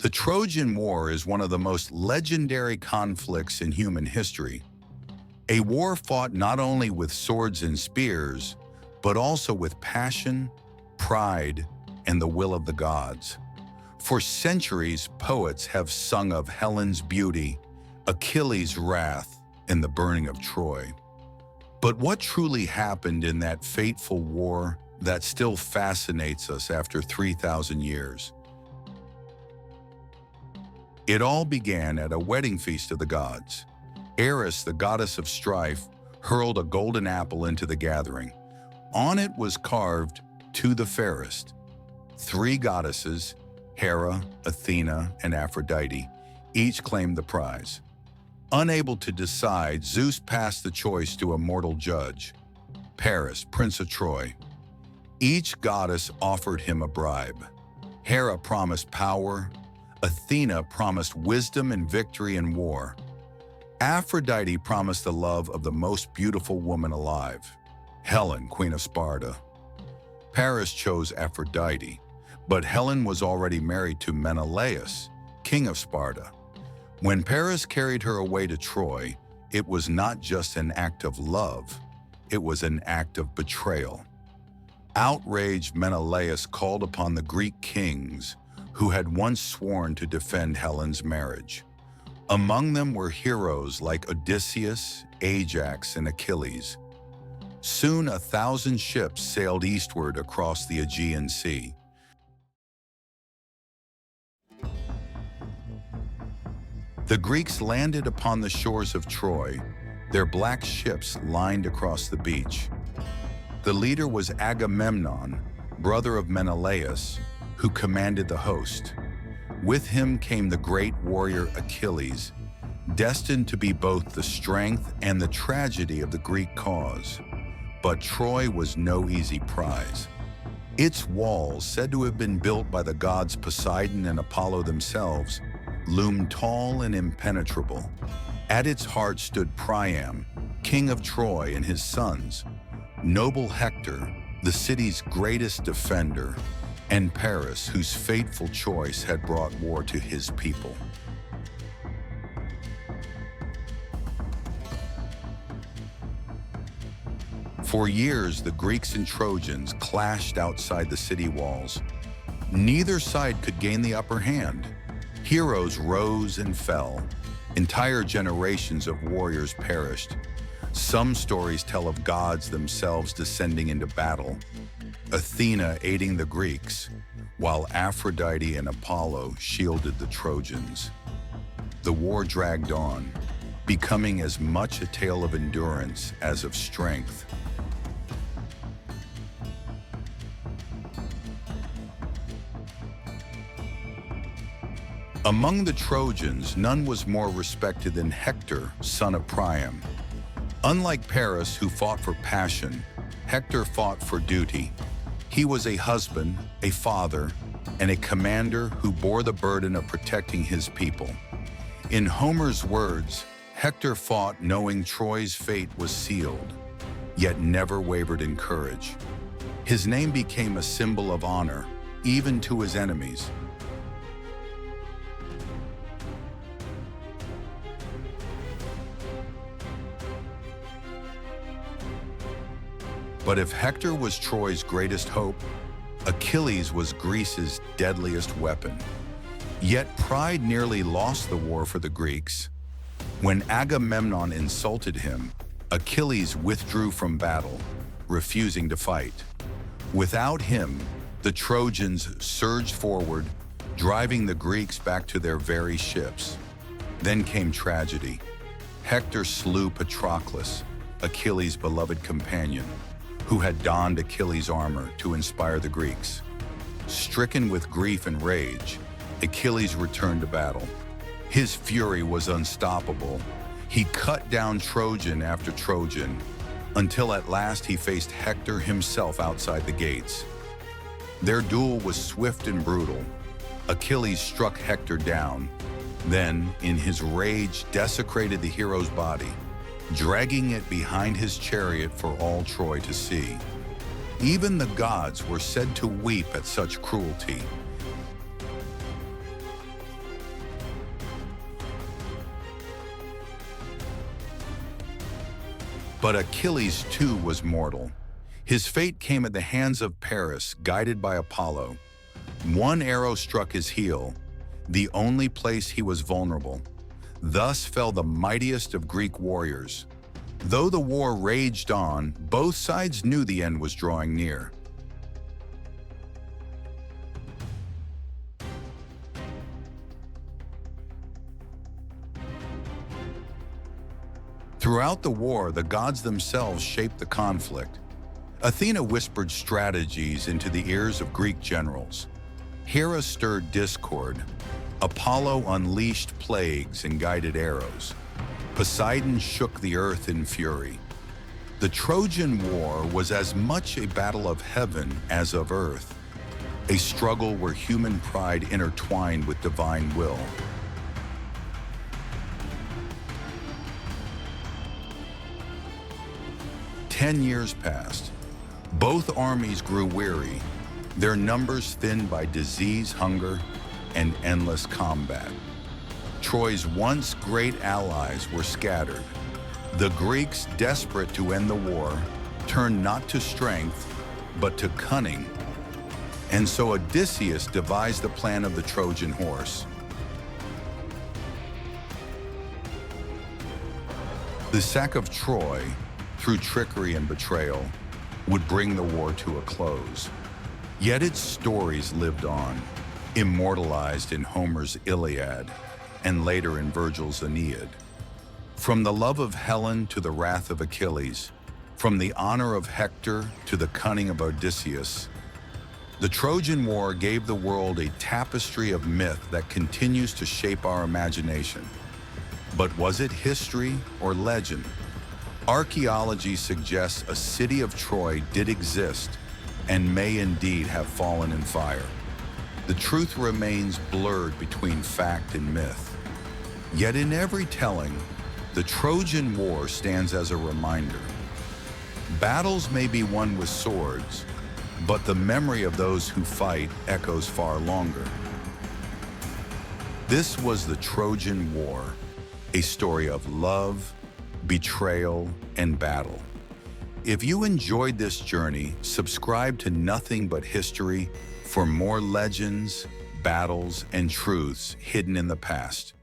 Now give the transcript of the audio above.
The Trojan War is one of the most legendary conflicts in human history. A war fought not only with swords and spears, but also with passion, pride, and the will of the gods. For centuries, poets have sung of Helen's beauty, Achilles' wrath, and the burning of Troy. But what truly happened in that fateful war that still fascinates us after 3,000 years? It all began at a wedding feast of the gods. Eris, the goddess of strife, hurled a golden apple into the gathering. On it was carved, "To the fairest." 3 goddesses, Hera, Athena, and Aphrodite, each claimed the prize. Unable to decide, Zeus passed the choice to a mortal judge, Paris, Prince of Troy. Each goddess offered him a bribe. Hera promised power, Athena promised wisdom and victory in war. Aphrodite promised the love of the most beautiful woman alive, Helen, Queen of Sparta. Paris chose Aphrodite, but Helen was already married to Menelaus, king of Sparta. When Paris carried her away to Troy, it was not just an act of love, it was an act of betrayal. Outraged, Menelaus called upon the Greek kings who had once sworn to defend Helen's marriage. Among them were heroes like Odysseus, Ajax, and Achilles. Soon 1,000 ships sailed eastward across the Aegean Sea. The Greeks landed upon the shores of Troy, their black ships lined across the beach. The leader was Agamemnon, brother of Menelaus, who commanded the host. With him came the great warrior Achilles, destined to be both the strength and the tragedy of the Greek cause. But Troy was no easy prize. Its walls, said to have been built by the gods Poseidon and Apollo themselves, loomed tall and impenetrable. At its heart stood Priam, king of Troy, and his sons, noble Hector, the city's greatest defender, and Paris, whose fateful choice had brought war to his people. For years, the Greeks and Trojans clashed outside the city walls. Neither side could gain the upper hand. Heroes rose and fell. Entire generations of warriors perished. Some stories tell of gods themselves descending into battle, Athena aiding the Greeks, while Aphrodite and Apollo shielded the Trojans. The war dragged on, becoming as much a tale of endurance as of strength. Among the Trojans, none was more respected than Hector, son of Priam. Unlike Paris, who fought for passion, Hector fought for duty. He was a husband, a father, and a commander who bore the burden of protecting his people. In Homer's words, Hector fought knowing Troy's fate was sealed, yet never wavered in courage. His name became a symbol of honor, even to his enemies. But if Hector was Troy's greatest hope, Achilles was Greece's deadliest weapon. Yet pride nearly lost the war for the Greeks. When Agamemnon insulted him, Achilles withdrew from battle, refusing to fight. Without him, the Trojans surged forward, driving the Greeks back to their very ships. Then came tragedy. Hector slew Patroclus, Achilles' beloved companion, who had donned Achilles' armor to inspire the Greeks. Stricken with grief and rage, Achilles returned to battle. His fury was unstoppable. He cut down Trojan after Trojan, until at last he faced Hector himself outside the gates. Their duel was swift and brutal. Achilles struck Hector down, then, in his rage, desecrated the hero's body, dragging it behind his chariot for all Troy to see. Even the gods were said to weep at such cruelty. But Achilles too was mortal. His fate came at the hands of Paris, guided by Apollo. One arrow struck his heel, the only place he was vulnerable. Thus fell the mightiest of Greek warriors. Though the war raged on, both sides knew the end was drawing near. Throughout the war, the gods themselves shaped the conflict. Athena whispered strategies into the ears of Greek generals. Hera stirred discord. Apollo unleashed plagues and guided arrows. Poseidon shook the earth in fury. The Trojan War was as much a battle of heaven as of earth, a struggle where human pride intertwined with divine will. Ten years passed. Both armies grew weary, their numbers thinned by disease, hunger, and endless combat. Troy's once great allies were scattered. The Greeks, desperate to end the war, turned not to strength, but to cunning. And so Odysseus devised the plan of the Trojan horse. The sack of Troy, through trickery and betrayal, would bring the war to a close. Yet its stories lived on, immortalized in Homer's Iliad and later in Virgil's Aeneid. From the love of Helen to the wrath of Achilles, from the honor of Hector to the cunning of Odysseus, the Trojan War gave the world a tapestry of myth that continues to shape our imagination. But was it history or legend? Archaeology suggests a city of Troy did exist and may indeed have fallen in fire. The truth remains blurred between fact and myth. Yet in every telling, the Trojan War stands as a reminder. Battles may be won with swords, but the memory of those who fight echoes far longer. This was the Trojan War, a story of love, betrayal, and battle. If you enjoyed this journey, subscribe to Nothing But History for more legends, battles, and truths hidden in the past.